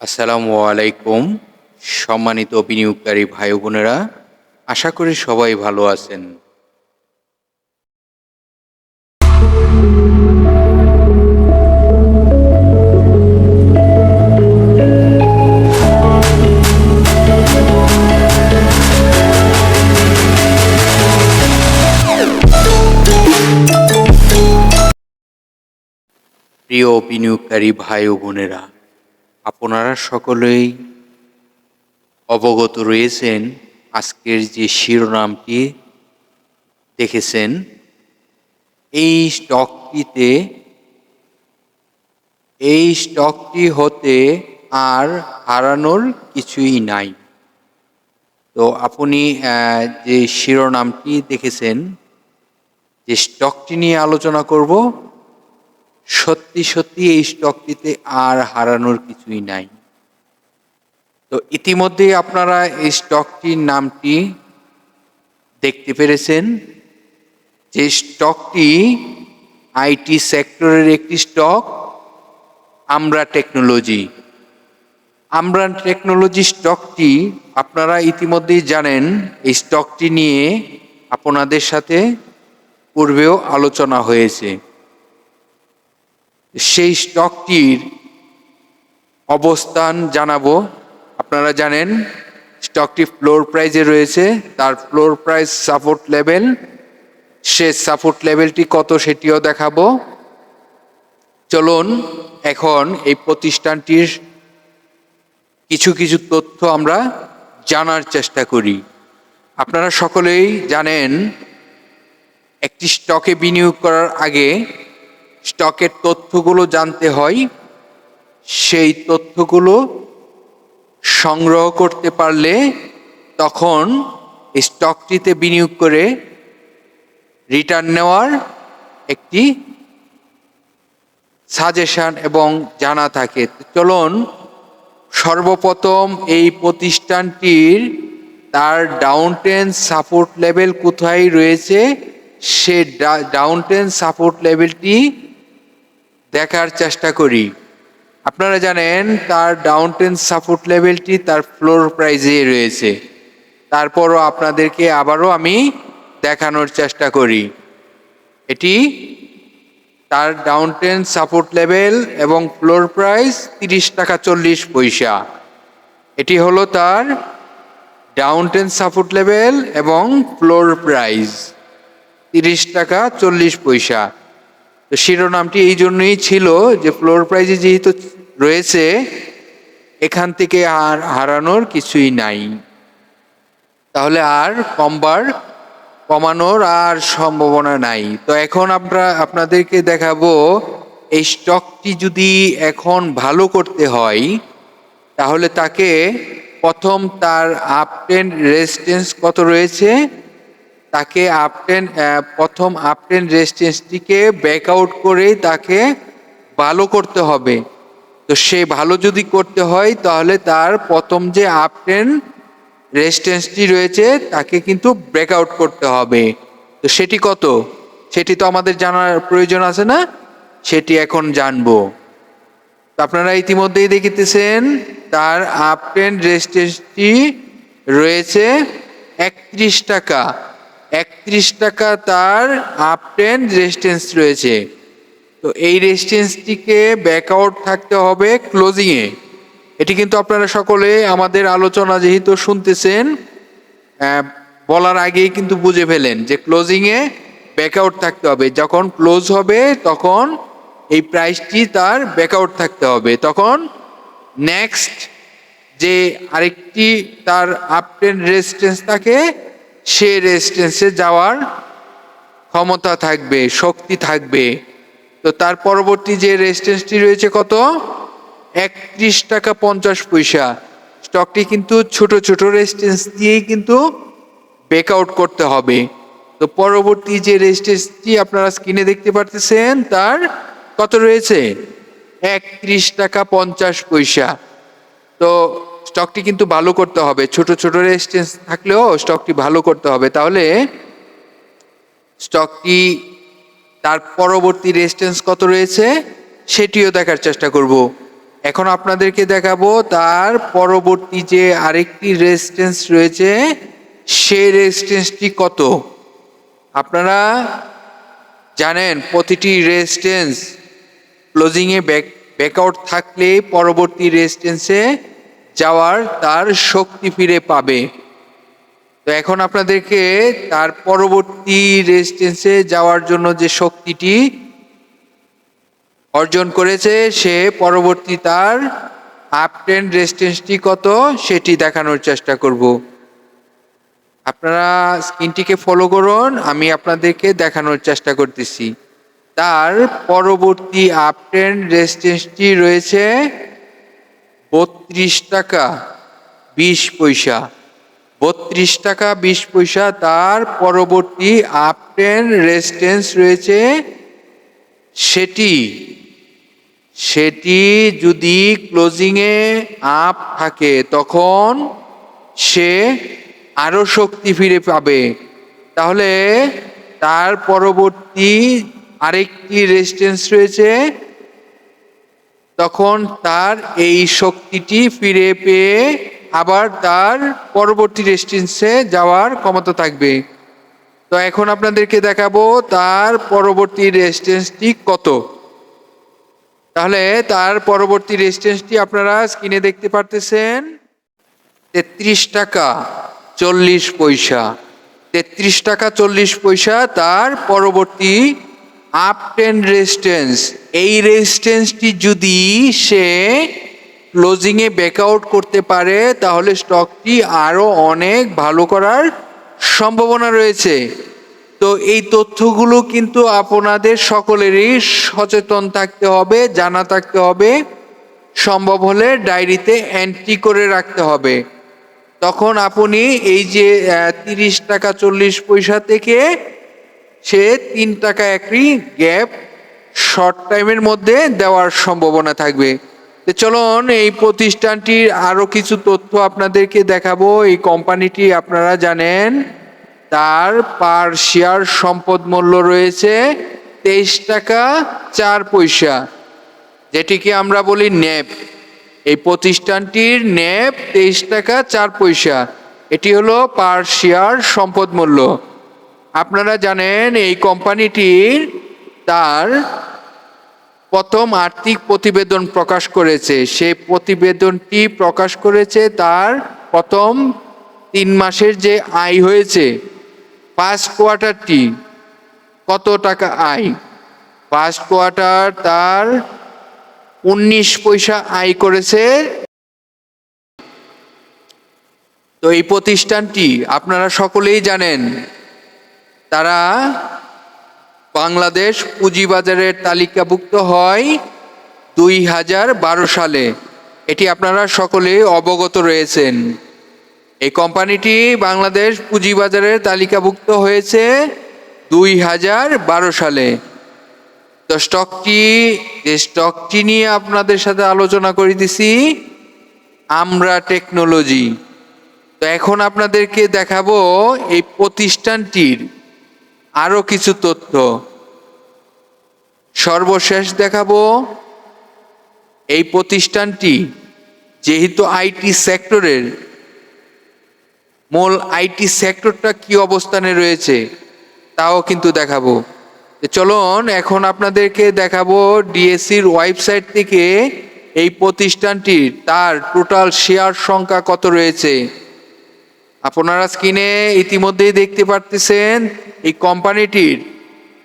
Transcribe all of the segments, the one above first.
আসসালামু আলাইকুম। সম্মানিত বিনিয়োগকারী ভাই বোনেরা, আশা করি সবাই ভালো আছেন। প্রিয় বিনিয়োগকারী ভাই ও বোনেরা, আপনারা সকলেই অবগত রয়েছেন। আজকের যে শিরোনামটি দেখেছেন, এই স্টকটি হতে আর হারানোর কিছুই নাই। তো আপনি যে শিরোনামটি দেখেছেন, যে স্টকটি নিয়ে আলোচনা করব, সত্যি এই স্টকটিতে আর হারানোর কিছুই নাই। তো ইতিমধ্যে আপনারা এই স্টকটির নামটি দেখতে পেরেছেন, যে স্টকটি আইটি সেক্টরের একটি স্টক, আমরা টেকনোলজি স্টকটি আপনারা ইতিমধ্যেই জানেন। এই স্টকটি নিয়ে আপনাদের সাথে পূর্বেও আলোচনা হয়েছে। সেই স্টকটির অবস্থান জানাবো। আপনারা জানেন স্টকটি ফ্লোর প্রাইজে রয়েছে, তার ফ্লোর প্রাইস সাপোর্ট লেভেল, সে সাপোর্ট লেভেলটি কত সেটিও দেখাবো। চলুন এখন এই প্রতিষ্ঠানটির কিছু তথ্য আমরা জানার চেষ্টা করি। আপনারা সকলেই জানেন, একটি স্টকে বিনিয়োগ করার আগে স্টকের তথ্যগুলো জানতে হয়। সেই তথ্যগুলো সংগ্রহ করতে পারলে তখন স্টকটিতে বিনিয়োগ করে রিটার্ন নেওয়ার একটি সাজেশন এবং জানা থাকে। চলুন সর্বপ্রথম এই প্রতিষ্ঠানটির তার ডাউন ট্রেন্ড সাপোর্ট লেভেল কোথায় রয়েছে, সে ডাউন ট্রেন্ড সাপোর্ট লেভেলটি দেখার চেষ্টা করি। আপনারা জানেন তার ডাউন ট্রেন্ড সাপোর্ট লেভেলটি তার ফ্লোর প্রাইজে রয়েছে। তারপরও আপনাদেরকে আবারও আমি দেখানোর চেষ্টা করি। এটি তার ডাউন ট্রেন্ড সাপোর্ট লেভেল এবং ফ্লোর প্রাইস 30 টাকা 40 পয়সা। এটি হলো তার ডাউন ট্রেন্ড সাপোর্ট লেভেল এবং ফ্লোর প্রাইস 30 টাকা 40 পয়সা। তো শিরোনামটি এই জন্যই ছিল যে ফ্লোর প্রাইজে যেহেতু রয়েছে, এখান থেকে আর হারানোর কিছুই নাই, তাহলে আর কমানোর আর সম্ভাবনা নাই। তো এখন আমরা আপনাদেরকে দেখাবো, এই স্টকটি যদি এখন ভালো করতে হয় তাহলে তাকে প্রথম তার আপট্রেন্ড রেজিস্ট্যান্স কত রয়েছে, তাকে প্রথম আপট্রেন্ড রেজিস্ট্যান্সটিকে ব্যাকআউট করে তাকে ভালো করতে হবে। তো সে ভালো যদি করতে হয় তাহলে তার প্রথম যে আপট্রেন্ড রেজিস্ট্যান্সটি রয়েছে তাকে কিন্তু ব্রেকআউট করতে হবে। তো সেটি কত, সেটি তো আমাদের জানার প্রয়োজন আছে না, সেটি এখন জানবো। তো আপনারা ইতিমধ্যেই দেখিতেছেন তার আপট্রেন্ড রেজিস্ট্যান্সটি রয়েছে 31 টাকা। 31 টাকা তার আপট্রেন্ড রেজিস্ট্যান্স রয়েছে। তো এই রেজিস্ট্যান্সটিকে ব্যাকআউট থাকতে হবে ক্লোজিংয়ে। এটি কিন্তু আপনারা সকলে আমাদের আলোচনা যেহেতু শুনতেছেন, বলার আগেই কিন্তু বুঝে ফেলেন যে ক্লোজিংয়ে ব্যাকআউট থাকতে হবে। যখন ক্লোজ হবে তখন এই প্রাইসটি তার ব্যাকআউট থাকতে হবে, তখন নেক্সট যে আরেকটি তার আপট্রেন্ড রেজিস্ট্যান্স থাকে, সে রেজিস্ট্যান্সে যাওয়ার ক্ষমতা থাকবে, শক্তি থাকবে। তো তার পরবর্তী যে রেজিস্ট্যান্সটি রয়েছে কত, 31 টাকা 50 পয়সা। স্টকটি কিন্তু ছোট রেজিস্ট্যান্স দিয়েই কিন্তু ব্রেকআউট করতে হবে। তো পরবর্তী যে রেজিস্ট্যান্সটি আপনারা স্ক্রিনে দেখতে পারতেছেন, তার কত রয়েছে, 31 টাকা 50 পয়সা। তো স্টকটি কিন্তু ভালো করতে হবে, ছোট রেজিস্ট্যান্স থাকলেও স্টকটি ভালো করতে হবে। তাহলে স্টকটি তার পরবর্তী রেজিস্ট্যান্স কত রয়েছে সেটিও দেখার চেষ্টা করব। এখন আপনাদেরকে দেখাবো তার পরবর্তী যে আরেকটি রেজিস্ট্যান্স রয়েছে সেই রেজিস্ট্যান্সটি কত। আপনারা জানেন প্রতিটি রেজিস্ট্যান্স ক্লোজিংয়ে ব্যাকআউট থাকলে পরবর্তী রেজিস্ট্যান্সে যাওয়ার তার শক্তি ফিরে পাবে। তো এখন আপনাদেরকে তার পরবর্তী রেজিস্ট্যান্সে যাওয়ার জন্য যে শক্তিটি অর্জন করেছে সে পরবর্তী তার আপট্রেন্ড রেজিস্ট্যান্সটি কত সেটি দেখানোর চেষ্টা করব। আপনারা স্ক্রিনটিকে ফলো করুন, আমি আপনাদেরকে দেখানোর চেষ্টা করতেছি। তার পরবর্তী আপট্রেন্ড রেজিস্ট্যান্সটি রয়েছে 32 টাকা 20 পয়সা। 32 টাকা 20 পয়সা তার পরবর্তী আপট্রেন্ড রেজিস্ট্যান্স রয়েছে। সেটি যদি ক্লোজিংয়ে আপ থাকে তখন সে আরো শক্তি ফিরে পাবে। তাহলে তার পরবর্তী আরেকটি রেজিস্ট্যান্স রয়েছে, তখন তার এই শক্তিটি ফিরে পেয়ে আবার তার পরবর্তী রেজিস্ট্যান্সে যাওয়ার ক্ষমতা থাকবে। তো এখন আপনাদেরকে দেখাবো তার পরবর্তী রেজিস্ট্যান্সটি কত। তাহলে তার পরবর্তী রেজিস্ট্যান্সটি আপনারা স্ক্রিনে দেখতে পারতেছেন 33 টাকা 40 পয়সা। 33 টাকা 40 পয়সা তার পরবর্তী আপট্রেন্ড রেজিস্ট্যান্স। এই রেজিস্ট্যান্সটি যদি সে ক্লোজিংয়ে ব্যাকআউট করতে পারে তাহলে স্টকটি আরো অনেক ভালো করার সম্ভাবনা রয়েছে। তো এই তথ্যগুলো কিন্তু আপনাদের সকলেরই সচেতন থাকতে হবে, জানা থাকতে হবে, সম্ভব হলে ডায়েরিতে এন্ট্রি করে রাখতে হবে। তখন আপনি এই যে 30 টাকা 40 পয়সা থেকে সে 3 টাকা একটি গ্যাপ শর্ট টাইমের মধ্যে দেওয়ার সম্ভাবনা থাকবে। তো চলুন এই প্রতিষ্ঠানটির আরো কিছু তথ্য আপনাদেরকে দেখাবো। এই কোম্পানিটি আপনারা জানেন তার পার শেয়ার সম্পদ মূল্য রয়েছে 23 টাকা 4 পয়সা, যেটিকে আমরা বলি ন্যাপ। এই প্রতিষ্ঠানটির ন্যাপ 23 টাকা 4 পয়সা, এটি হলো পার শেয়ার সম্পদ মূল্য। আপনারা জানেন এই কোম্পানিটির তার প্রথম আর্থিক প্রতিবেদন প্রকাশ করেছে। সেই প্রতিবেদনটি প্রকাশ করেছে তার প্রথম 3 মাসের যে আয় হয়েছে, ফার্স্ট কোয়ার্টারটি কত টাকা আয়। ফার্স্ট কোয়ার্টার তার 19 পয়সা আয় করেছে। তো এই প্রতিষ্ঠানটি আপনারা সকলেই জানেন তারা বাংলাদেশ পুঁজিবাজারের তালিকাভুক্ত হয় 2012 সালে। এটি আপনারা সকলে অবগত রয়েছেন। এই কোম্পানিটি বাংলাদেশ পুঁজিবাজারের তালিকাভুক্ত হয়েছে 2012 সালে। তো স্টকটি নিয়ে আপনাদের সাথে আলোচনা করে দিছি আমরা টেকনোলজি। তো এখন আপনাদেরকে দেখাবো এই প্রতিষ্ঠানটির আরো কিছু তথ্য। সর্বশেষ দেখাবো এই প্রতিষ্ঠানটি যেহেতু আইটি সেক্টরের, মূল আইটি সেক্টরটা কি অবস্থানে রয়েছে তাও কিন্তু দেখাবো। চলুন এখন আপনাদেরকে দেখাবো ডিএসসির ওয়েবসাইট থেকে এই প্রতিষ্ঠানটির তার টোটাল শেয়ার সংখ্যা কত রয়েছে। আপনারা স্ক্রিনে ইতিমধ্যেই দেখতে পারতেছেন এই কোম্পানিটির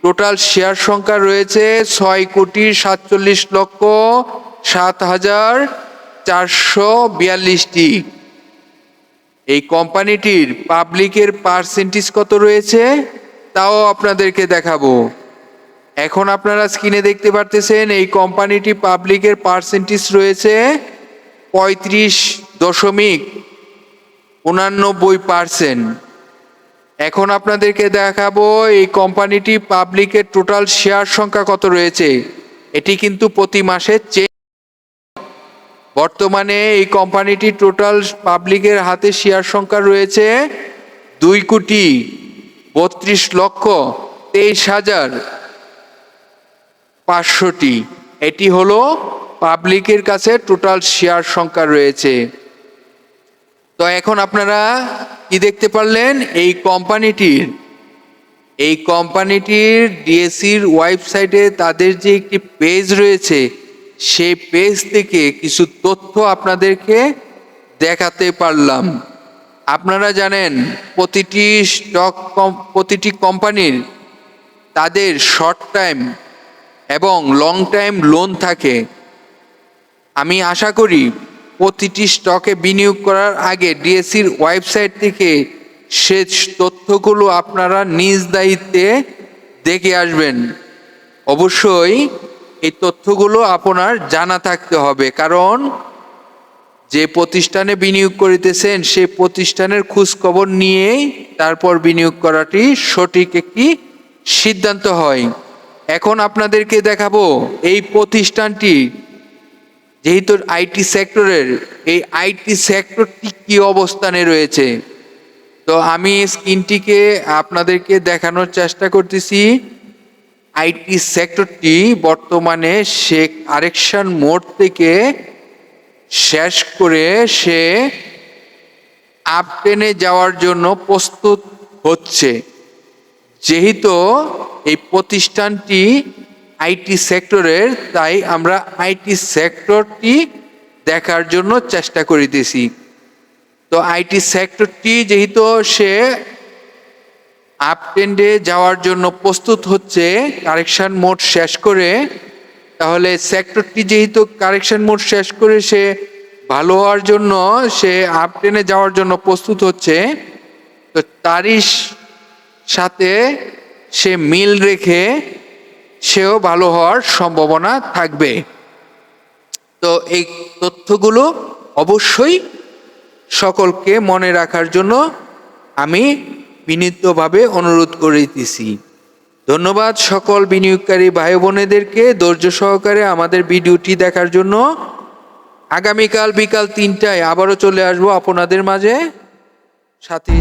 টোটাল শেয়ার সংখ্যা রয়েছে 6,47,07,442টি। এই কোম্পানিটির পাবলিকের পার্সেন্টেজ কত রয়েছে তাও আপনাদেরকে দেখাবো। এখন আপনারা স্ক্রিনে দেখতে পারতেছেন এই কোম্পানিটি পাবলিকের পার্সেন্টেজ রয়েছে 35.89%। এখন আপনাদেরকে দেখাবো এই কোম্পানিটি পাবলিকের টোটাল শেয়ার সংখ্যা কত রয়েছে। এটি কিন্তু প্রতি মাসে বর্তমানে এই কোম্পানিটি টোটাল পাবলিকের হাতে শেয়ার সংখ্যা রয়েছে 2,32,23,500টি। এটি হলো পাবলিকের কাছে টোটাল শেয়ার সংখ্যা রয়েছে। তো এখন আপনারা কি দেখতে পারলেন, এই কোম্পানিটির ডিএসইর ওয়েবসাইটে তাদের যে একটি পেজ রয়েছে, সেই পেজ থেকে কিছু তথ্য আপনাদেরকে দেখাতে পারলাম। আপনারা জানেন প্রতিটি কোম্পানির তাদের শর্ট টাইম এবং লং টাইম লোন থাকে। আমি আশা করি প্রতিটি স্টকে বিনিয়োগ করার আগে ডিএসইর ওয়েবসাইট থেকে সে তথ্যগুলো আপনারা নিজ দায়িত্বে দেখে আসবেন। অবশ্যই এই তথ্যগুলো আপনার জানা থাকতে হবে, কারণ যে প্রতিষ্ঠানে বিনিয়োগ করিতেছেন সেই প্রতিষ্ঠানের খোঁজ খবর নিয়েই তারপর বিনিয়োগ করাটি সঠিক একটি সিদ্ধান্ত হয়। এখন আপনাদেরকে দেখাবো এই প্রতিষ্ঠানটি যেহেতু আইটি সেক্টরের, এই আইটি সেক্টরটি কি অবস্থানে রয়েছে। তো আমি স্ক্রিনটিকে আপনাদেরকে দেখানোর চেষ্টা করতেছি। আইটি সেক্টরটি বর্তমানে সে কারেকশন মোড থেকে শেষ করে সে আপট্রেন্ডে যাওয়ার জন্য প্রস্তুত হচ্ছে। যেহেতু এই প্রতিষ্ঠানটি আইটি সেক্টরের, তাই আমরা আইটি সেক্টরটি দেখার জন্য চেষ্টা করিতেছি। তো আইটি সেক্টরটি যেহেতু সে আপট্রেন্ডে যাওয়ার জন্য প্রস্তুত হচ্ছে কারেকশন মোড শেষ করে, তাহলে সেক্টরটি যেহেতু কারেকশন মোড শেষ করে সে ভালো হওয়ার জন্য, সে আপট্রেন্ডে যাওয়ার জন্য প্রস্তুত হচ্ছে, তো তারই সাথে সে মিল রেখে সেও ভালো হওয়ার সম্ভাবনা থাকবে। তো এই তথ্যগুলো অবশ্যই সকলকে মনে রাখার জন্য আমি বিনীতভাবে অনুরোধ করিতেছি। ধন্যবাদ সকল বিনিয়োগকারী ভাই বোনেদেরকে ধৈর্য সহকারে আমাদের ভিডিওটি দেখার জন্য। আগামীকাল বিকাল 3টায় আবারও চলে আসবো আপনাদের মাঝে, সাথে